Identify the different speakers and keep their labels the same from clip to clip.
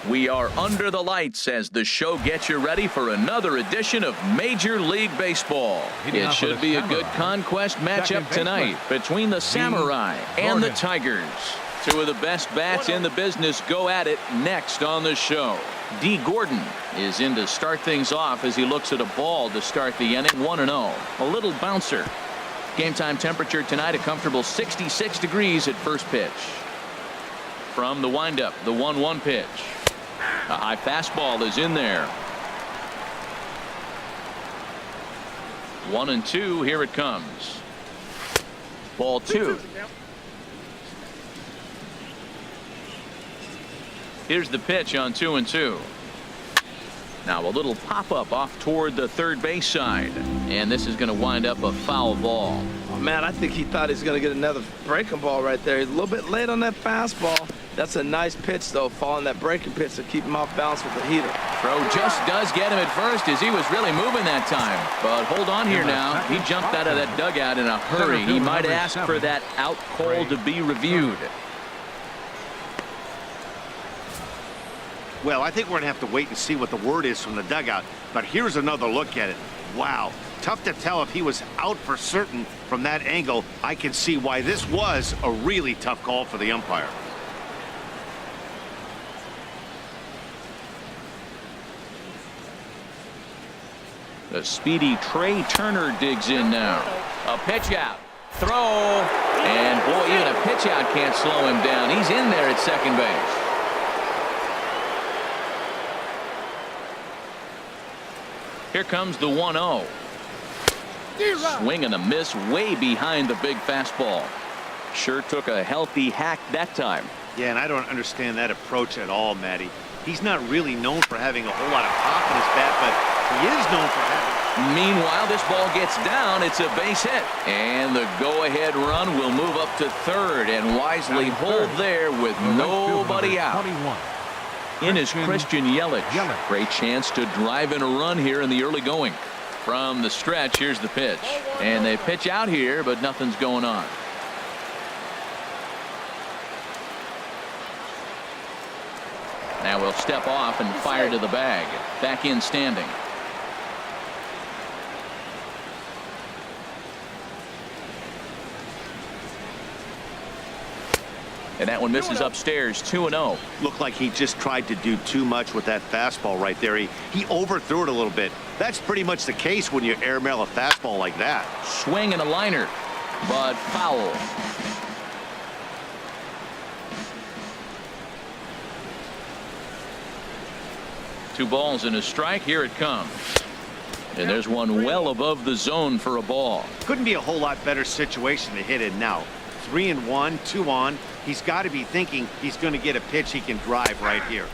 Speaker 1: We are under the lights as the show gets you ready for another edition of Major League Baseball. It should be a good conquest matchup tonight between the Samurai and the Tigers. Two of the best bats in the business go at it next on the show. D. Gordon is in to start things off as he looks at a ball to start the inning. 1-0. A little bouncer. Game time temperature tonight a comfortable 66 degrees at first pitch. From the windup, the 1-1 pitch. A high fastball is in there. 1-2. Here it comes. Ball 2. Here's the pitch on 2-2. Now a little pop-up off toward the third base side. And this is going to wind up a foul ball.
Speaker 2: Oh, man, I think he thought he was going to get another breaking ball right there. He's a little bit late on that fastball. That's a nice pitch, though, following that breaking pitch to keep him off balance with the heater.
Speaker 1: Throw just does get him at first as he was really moving that time. But hold on here now. He jumped out of that dugout in a hurry. He might ask for that out call to be reviewed.
Speaker 3: Well, I think we're going to have to wait and see what the word is from the dugout. But here's another look at it. Wow. Tough to tell if he was out for certain from that angle. I can see why this was a really tough call for the umpire.
Speaker 1: The speedy Trey Turner digs in now. A pitch out. Throw. And boy, even a pitch out can't slow him down. He's in there at second base. Here comes the 1-0. Swing and a miss way behind the big fastball. Sure took a healthy hack that time.
Speaker 3: Yeah, and I don't understand that approach at all, Matty. He's not really known for having a whole lot of pop in his bat, but he is known for having.
Speaker 1: Meanwhile, this ball gets down. It's a base hit. And the go-ahead run will move up to third and wisely hold there with nobody out. In is Christian Yelich. Great chance to drive in a run here in the early going. From the stretch, here's the pitch. And they pitch out here, but nothing's going on. Now we'll step off and fire to the bag. Back in standing. And that one misses upstairs. 2-0.
Speaker 3: Looked like he just tried to do too much with that fastball right there. He overthrew it a little bit. That's pretty much the case when you airmail a fastball like that.
Speaker 1: Swing and a liner, but foul. Two balls and a strike. Here it comes. And there's one well above the zone for a ball.
Speaker 3: Couldn't be a whole lot better situation to hit in now. 3-1, 2 on. He's got to be thinking he's going to get a pitch he can drive right here.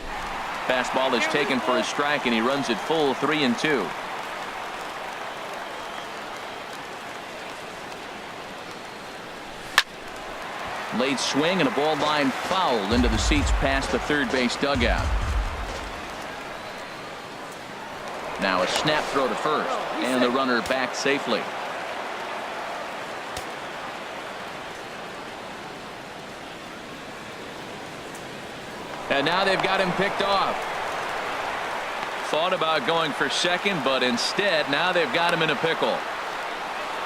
Speaker 1: Fastball is taken for a strike, and he runs it full 3-2. Late swing and a ball line fouled into the seats past the third base dugout. Now a snap throw to first, and the runner back safely. And now they've got him picked off. Thought about going for second, but instead now they've got him in a pickle.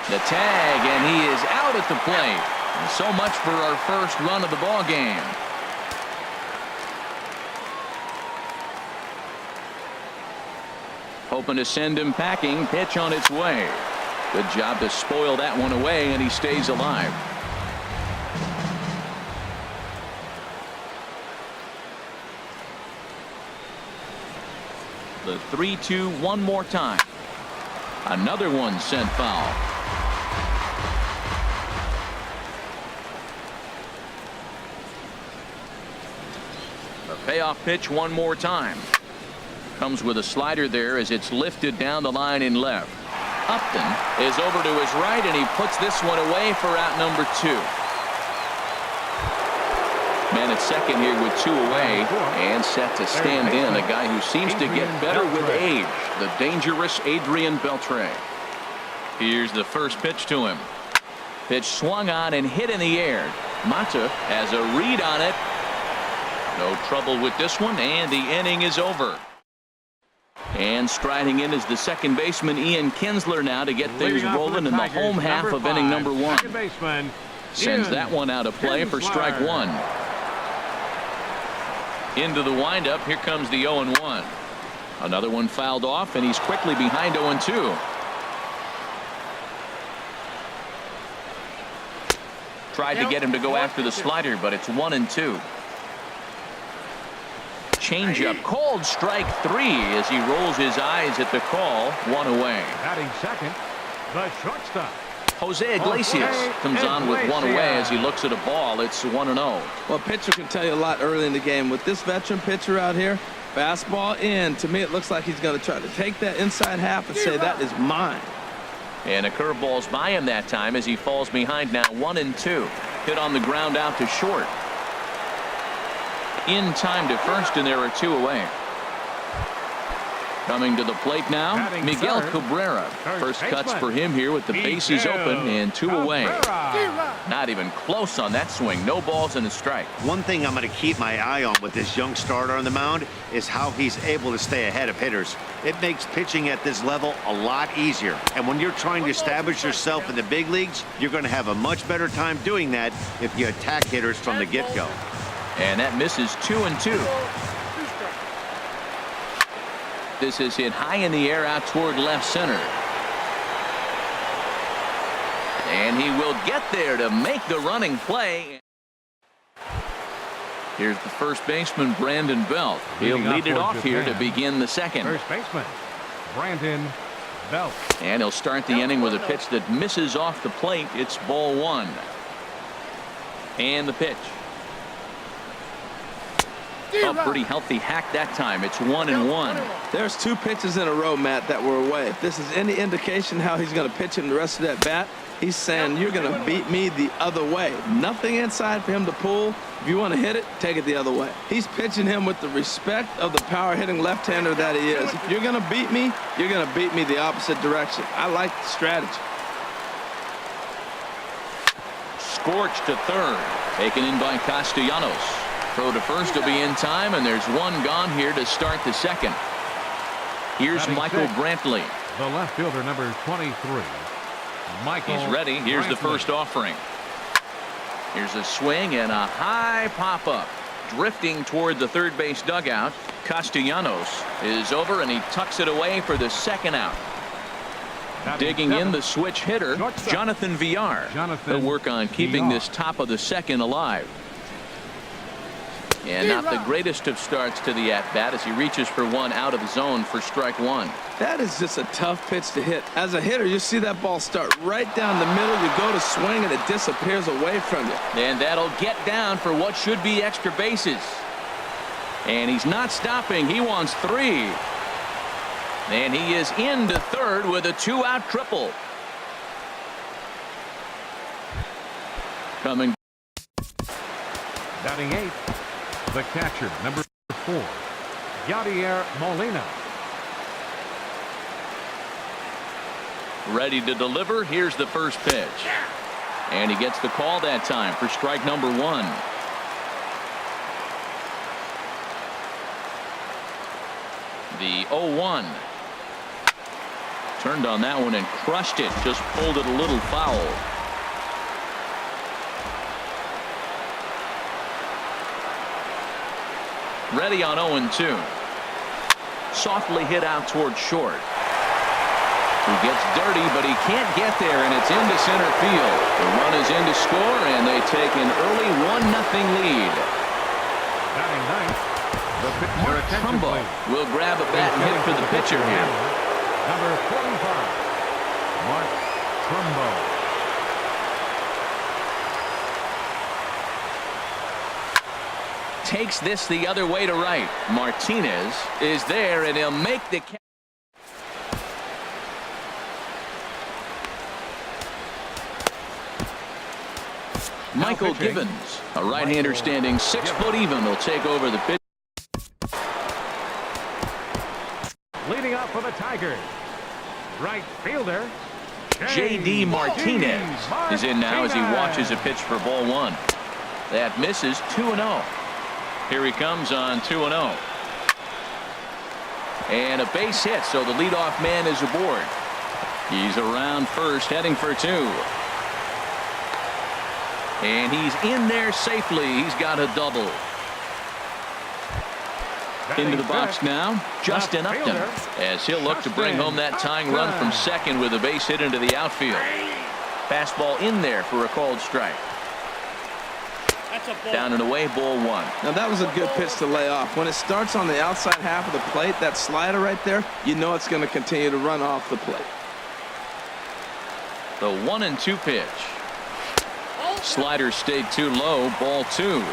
Speaker 1: The tag, and he is out at the plate. And so much for our first run of the ball game. Hoping to send him packing. Pitch on its way. Good job to spoil that one away, and he stays alive. The 3-2 one more time. Another one sent foul. The payoff pitch one more time. Comes with a slider there as it's lifted down the line in left. Upton is over to his right, and he puts this one away for out number 2. Man at second here with 2 away and set to stand in. A guy who seems to get better with age. The dangerous Adrian Beltre. Here's the first pitch to him. Pitch swung on and hit in the air. Mata has a read on it. No trouble with this one, and the inning is over. And striding in is the second baseman Ian Kinsler now to get things rolling in the home half of inning number 1. Sends that one out of play for strike 1. Into the windup. Here comes the 0-1. Another one fouled off, and he's quickly behind 0-2. Tried to get him to go after the slider, but it's 1-2. Changeup called strike 3 as he rolls his eyes at the call. 1 away.
Speaker 4: Batting second, the shortstop.
Speaker 1: Jose Iglesias comes on with 1 away as he looks at a ball. It's 1-0.
Speaker 2: Well, a pitcher can tell you a lot early in the game. With this veteran pitcher out here, fastball in. To me, it looks like he's going to try to take that inside half and say, that is mine.
Speaker 1: And a curveball's by him that time as he falls behind now. 1-2. Hit on the ground out to short. In time to first, and there are 2 away. Coming to the plate now, Miguel Cabrera. First cuts for him here with the bases open and 2 away. Not even close on that swing. No balls and a strike.
Speaker 3: One thing I'm going to keep my eye on with this young starter on the mound is how he's able to stay ahead of hitters. It makes pitching at this level a lot easier. And when you're trying to establish yourself in the big leagues, you're going to have a much better time doing that if you attack hitters from the get-go.
Speaker 1: And that misses 2-2. This is hit high in the air out toward left center. And he will get there to make the running play. Here's the first baseman, Brandon Belt. He'll lead it off here to begin the second.
Speaker 4: First baseman, Brandon Belt.
Speaker 1: And he'll start the inning with a pitch that misses off the plate. It's ball 1. And the pitch. A pretty healthy hack that time. It's 1-1.
Speaker 2: There's 2 pitches in a row, Matt, that were away. If this is any indication how he's going to pitch him the rest of that bat, he's saying you're going to beat me the other way. Nothing inside for him to pull. If you want to hit it, take it the other way. He's pitching him with the respect of the power-hitting left-hander that he is. If you're going to beat me, you're going to beat me the opposite direction. I like the strategy.
Speaker 1: Scorched to third. Taken in by Castellanos. Throw to first will be in time, and there's 1 gone here to start the second. Here's Michael Brantley.
Speaker 4: The left fielder, number 23. Michael.
Speaker 1: He's ready. Here's the first offering. Here's a swing and a high pop-up. Drifting toward the third base dugout. Castellanos is over, and he tucks it away for the second out. Digging in the switch hitter, Jonathan Villar. He'll work on keeping this top of the second alive. And not the greatest of starts to the at-bat as he reaches for 1 out of the zone for strike 1.
Speaker 2: That is just a tough pitch to hit. As a hitter, you see that ball start right down the middle. You go to swing, and it disappears away from you.
Speaker 1: And that'll get down for what should be extra bases. And he's not stopping. He wants 3. And he is into third with a 2-out triple. Coming.
Speaker 4: Batting 8. The catcher, number 4, Yadier Molina.
Speaker 1: Ready to deliver. Here's the first pitch. And he gets the call that time for strike number 1. The 0-1. Turned on that one and crushed it. Just pulled it a little foul. Ready on 0-2. Softly hit out toward short. He gets dirty, but he can't get there, and it's into center field. The run is in to score, and they take an early 1-0 lead.
Speaker 4: Batting 9th, the pitcher,
Speaker 1: Mark Trumbo will grab a bat and hit for the pitcher here.
Speaker 4: Number 45, Mark Trumbo.
Speaker 1: Takes this the other way to right. Martinez is there, and he'll make the catch. Michael Givens, a right-hander standing 6 foot even, will take over the pitch.
Speaker 4: Leading off for the Tigers, right fielder
Speaker 1: J.D. Martinez is in now as he watches a pitch for ball 1. That misses. 2-0. Here he comes on 2-0. And a base hit, so the leadoff man is aboard. He's around first, heading for 2. And he's in there safely. He's got a double. Into the box now, Justin Upton, as he'll look to bring home that tying run from second with a base hit into the outfield. Fastball in there for a called strike. Down and away, ball 1.
Speaker 2: Now that was a good pitch to lay off. When it starts on the outside half of the plate, that slider right there, you know it's going to continue to run off the plate.
Speaker 1: The 1-2 pitch. Slider stayed too low, ball 2.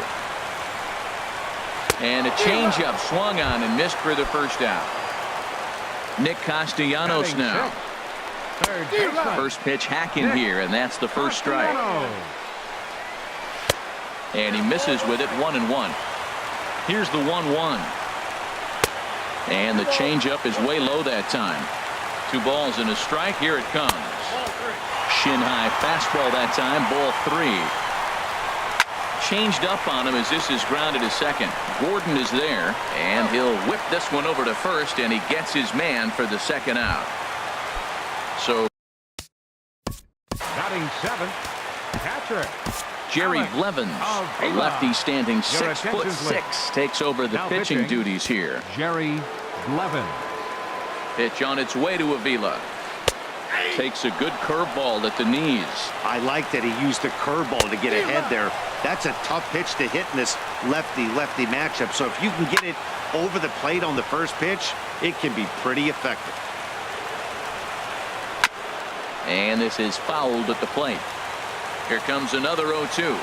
Speaker 1: And a changeup swung on and missed for the first out. Nick Castellanos now. First pitch hacking here, and that's the first strike. And he misses with it, 1-1. Here's the 1-1. And the changeup is way low that time. 2 balls and a strike. Here it comes. Shin high fastball that time, ball 3. Changed up on him as this is grounded to second. Gordon is there, and he'll whip this one over to first, and he gets his man for the second out. So
Speaker 4: Batting 7th, catcher
Speaker 1: Jerry Blevins, a lefty standing 6'6", takes over the pitching duties here.
Speaker 4: Jerry Blevins.
Speaker 1: Pitch on its way to Avila. Takes a good curveball at the knees.
Speaker 3: I like that he used the curveball to get ahead there. That's a tough pitch to hit in this lefty-lefty matchup. So if you can get it over the plate on the first pitch, it can be pretty effective.
Speaker 1: And this is fouled at the plate. Here comes another 0-2.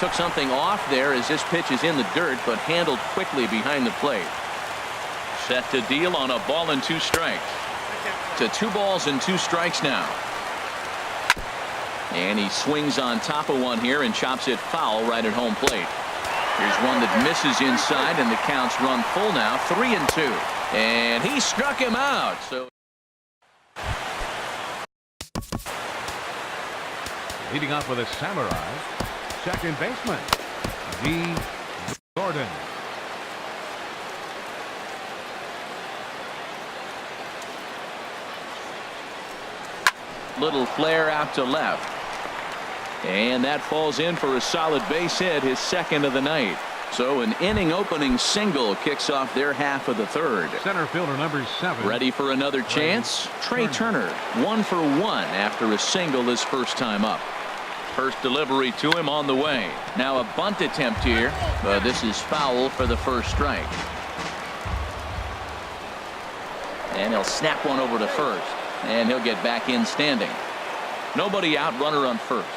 Speaker 1: Took something off there as this pitch is in the dirt, but handled quickly behind the plate. Set to deal on a ball and 2 strikes. To 2 balls and 2 strikes now. And he swings on top of one here and chops it foul right at home plate. Here's one that misses inside, and the counts run full now, 3-2. And he struck him out. So
Speaker 4: Leading off with a samurai, second baseman, D. Gordon.
Speaker 1: Little flare out to left. And that falls in for a solid base hit, his second of the night. So an inning opening single kicks off their half of the third.
Speaker 4: Center fielder number 7.
Speaker 1: Ready for another chance? Trey Turner, 1 for 1 after a single his first time up. First delivery to him on the way. Now a bunt attempt here, but this is foul for the first strike. And he'll snap one over to first, and he'll get back in standing. Nobody out, runner on first.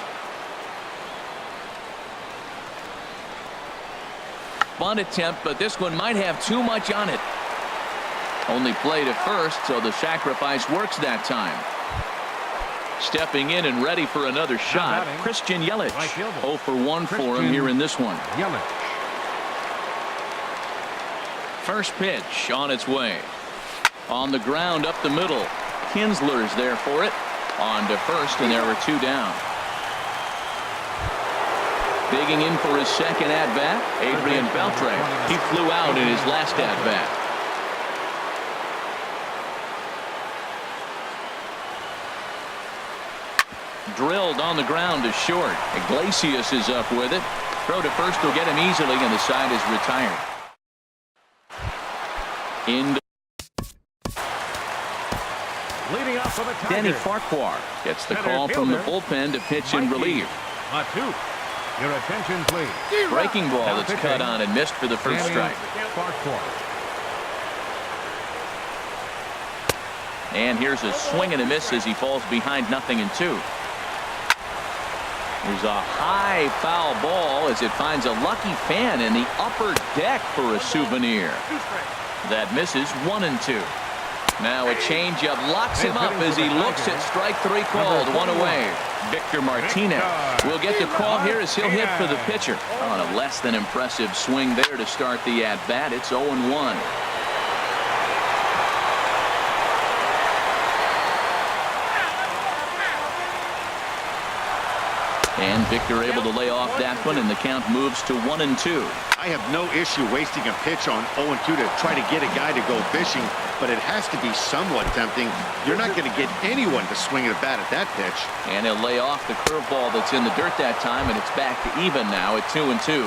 Speaker 1: Bunt attempt, but this one might have too much on it. Only played at first, so the sacrifice works that time. Stepping in and ready for another shot, Christian Yelich. 0 for 1 for him here in this one.
Speaker 4: Yelich.
Speaker 1: First pitch on its way. On the ground up the middle. Kinsler's there for it. On to first, and there are 2 down. Digging in for his second at-bat, Adrian Beltre. He flew out in his last at-bat. Drilled on the ground to short. Iglesias is up with it. Throw to first will get him easily, and the side is retired. In
Speaker 4: Leading off for the Tigers,
Speaker 1: Denny Farquhar gets the call from the bullpen to pitch in relief.
Speaker 4: A 2. Your attention, please.
Speaker 1: Breaking ball
Speaker 4: Now
Speaker 1: that's
Speaker 4: pitching.
Speaker 1: cut on and missed for the first
Speaker 4: Denny
Speaker 1: strike.
Speaker 4: Farquhar.
Speaker 1: And here's a swing and a miss as he falls behind 0-2. There's a high foul ball as it finds a lucky fan in the upper deck for a souvenir. That misses 1-2. Now a changeup locks him up as he looks at strike 3 called. 1 away. Victor Martinez will get the call here as he'll hit for the pitcher. On a less than impressive swing there to start the at-bat. It's 0-1. And Victor able to lay off that one, and the count moves to 1-2.
Speaker 3: I have no issue wasting a pitch on 0-2 to try to get a guy to go fishing, but it has to be somewhat tempting. You're not going to get anyone to swing at a bat at that pitch.
Speaker 1: And he'll lay off the curveball that's in the dirt that time, and it's back to even now at 2-2.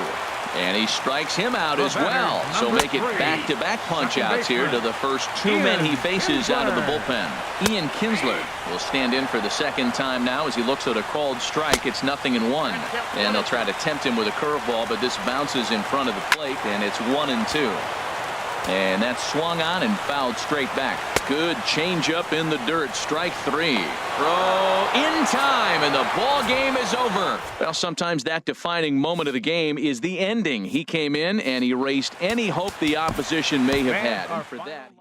Speaker 1: And he strikes him out as well. So make it back-to-back punch-outs here to the first two men he faces out of the bullpen. Ian Kinsler will stand in for the second time now as he looks at a called strike. It's 0-1. And they'll try to tempt him with a curveball, but this bounces in front of the plate, and it's 1-2. And that's swung on and fouled straight back. Good changeup in the dirt. Strike three. Throw in time, and the ball game is over. Well, sometimes that defining moment of the game is the ending. He came in and erased any hope the opposition may have had. And for that.